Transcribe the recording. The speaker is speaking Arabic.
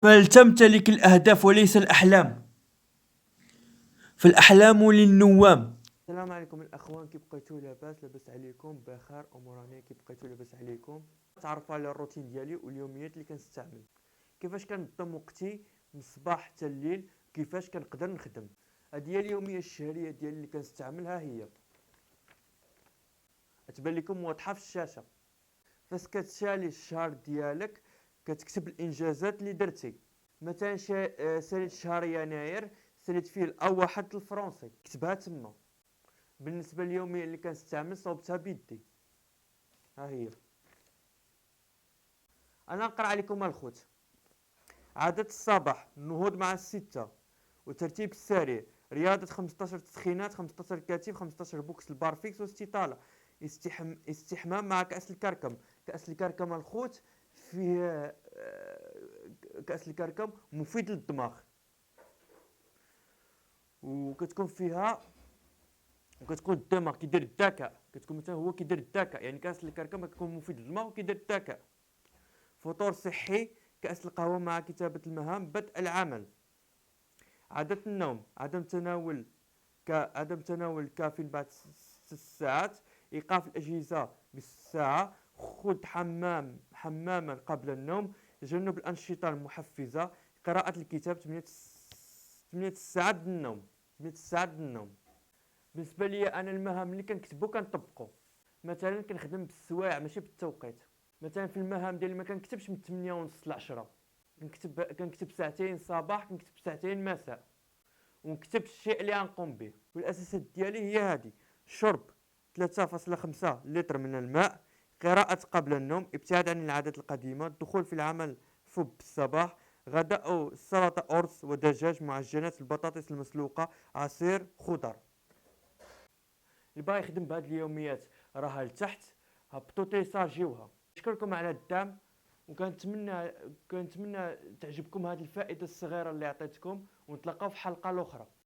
فلتمتلك الأهداف وليس الأحلام، فالأحلام للنوام. السلام عليكم الاخوان، كي بقيتو لاباس عليكم بخير امورانيا، كي بقيتو لاباس عليكم. تعرفوا على الروتين ديالي واليوميات اللي كنستعمل، كيفاش كنظم وقتي من الصباح حتى الليل، كيفاش كنقدر نخدم. هذه هي اليوميه الشهريه ديالي اللي كنستعملها. هي تبان لكم واضحه في الشاشه. فاش كتشالي الشهر ديالك كتكتب الانجازات اللي درتي. مثلا ساليت شهر يناير، ساليت فيه الاول واحد الفرنسي، كتبها تما. بالنسبه لليوميه اللي كنستعمل صوبتها بيدي. ها هي. انا نقرا عليكم الخوت. عادة الصباح: النهوض مع الستة وترتيب السريع، رياضة 15 تسخينات، 15 كتف، 15 بوكس البارفيكس واستطالة، استحمام مع كأس الكركم. كأس الكركم الخوت فيه كأس الكركم مفيد للدماغ، وكتكون فيها وكتكون الدماغ كيدير الذكاء، كتكون مثلا هو كيدير الذكاء، يعني كأس الكركم كتكون مفيد للدماغ وكيدير الذكاء. فطور صحي: كأس القهوة مع كتابة المهام، بدء العمل. عادة النوم: عدم تناول الكافيين بعد 6 ساعات، إيقاف الأجهزة بالساعة، خذ حماما قبل النوم، تجنب الأنشطة المحفزة، قراءة الكتاب. 8 ساعات النوم. 8 ساعات النوم. بالنسبة لي أنا المهام اللي كنكتبو كنطبقو. مثلا كنخدم بالسوايع ماشي بالتوقيت. مثلا في المهام ديالي ما كنكتبش من 8 ونص ل 10، كنكتب ساعتين صباح، كنكتب ساعتين مساء، ونكتب الشيء اللي غنقوم به. والاساسات ديالي هي هذه: شرب 3.5 لتر من الماء، قراءة قبل النوم، ابتعاد عن العادات القديمة، الدخول في العمل فوق الصباح، غداء أو سلطة أرز ودجاج، معجنات، البطاطس المسلوقة، عصير خضر. اللي باغي يخدم بهاد اليوميات راها لتحت، هبطوا تيسارجيوها. نشكركم على الدعم، وكنتمنى تعجبكم هذه الفائده الصغيره اللي عطيتكم، ونتلاقاو في حلقه اخرى.